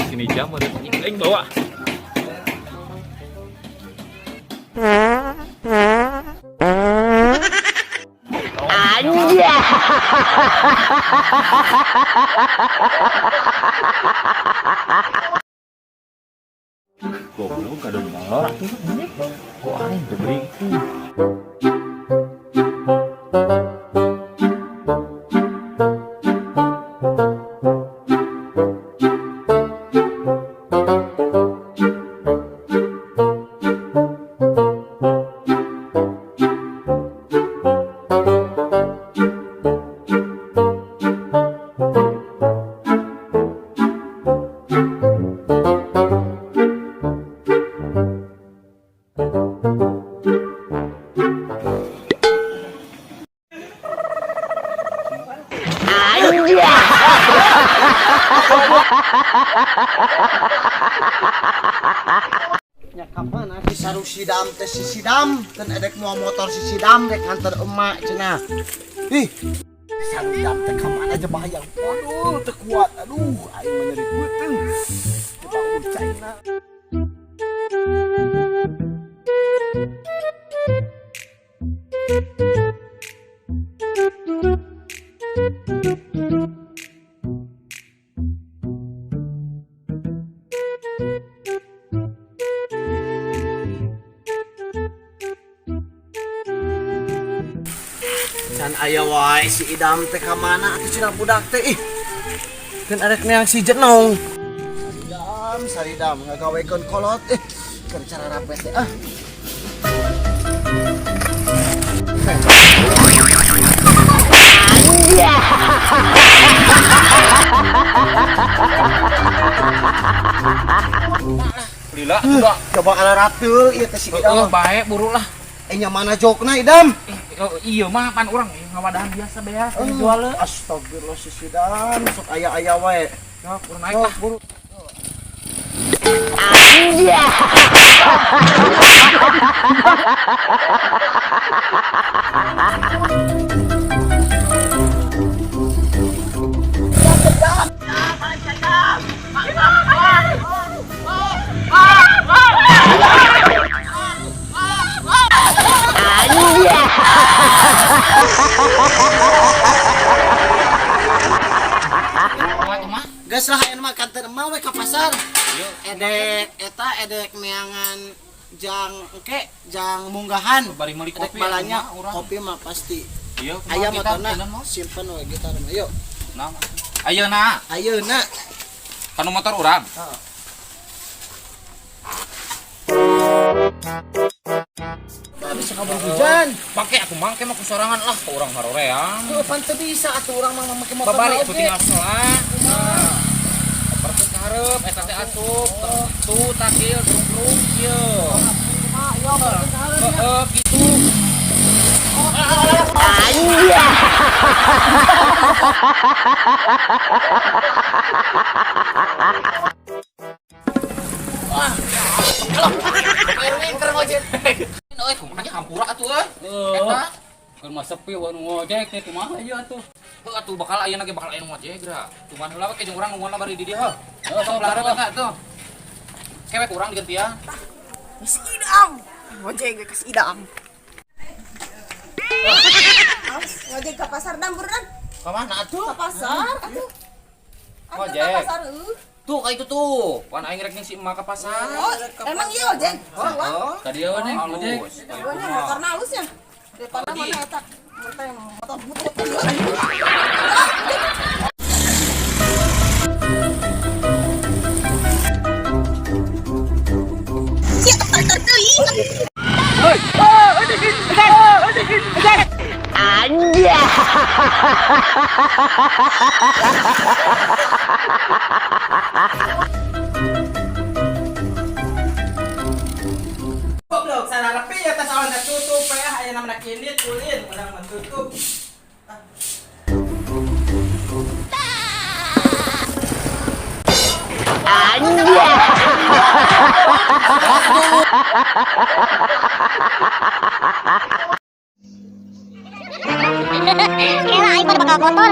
Sini jam ada yang bawa. Anja. Goblok ada marah. Kok aing teu beriku. Ya kapan si saru sidam teh si sidam kan edek mau motor si sidam dek antar emak cenah. Ih, saru sidam teh kamana aja bahaya. Waduh, teu kuat. Aduh, aing mah nyeri beuteung. Coba ucaina. Can aya wae si Idam teh ka mana atuh cenah budak teh ih. Kan arek neang si Jenong. Saridam ngagawekeun kolot keur cara rapet teh ah. Lila coba Coba ala ratu ieu teh si Idam. bae buru lah. Nya mana jokna Idam? Iya mah pan urang ngawadahan biasa beas jual. Astagfirullah si Idam, sok aya-aya wae. Sok buru naik lah buru. Geus lah aya mah kantor emak we ka pasar. Edek eta edek meangan jang engke jang munggahan Bari meuli kopi balanya urang. kopi mah pasti. Iya, Aya motorna simpen we gitar mah yuk. Nah, ayeuna Ayeuna. kanu motor urang. Bisa kabur hujan. Pake aku mangke mah kusorangan lah ke urang haroreang. Tuh pan teu bisa atuh urang mah make motor. Babari atuh tinggal salah. Nah. Perkeun ka hareup eta teh asup. Tuh takil gerung-gerung ieu. Heeh kitu. Erwin keur ngojek. Euy kumaha hampura atuh euy. Eta Keur mah sepi anu ngojek teh kumaha ieu atuh. heuh atuh bakal ayeuna ge bakal aya nu ngojek gra. Cuman heula we ke jeung urang nungguan bari di dieu heuh. Sok Larang eta tuh. Kewek urang digantian. Si Idam, ngojek ke si Idam. Ngojek ke pasar Dambur dan Ka mana atuh? ke pasar atuh. Ngojek. Ke pasar Tuh ka itu tuh. Pan aing rek ning si emak ka pasar. Oh, emang iya ojek. Heeh. Ka dieu we nih ngojek. Ini motorna halusnya. Daripada mana eta? Motor butut. Anja. Goblok, sana rapi ya tas awan tutup ya, aya namna kinit ulin, urang mentutup. Kira aing pada bakal kotor.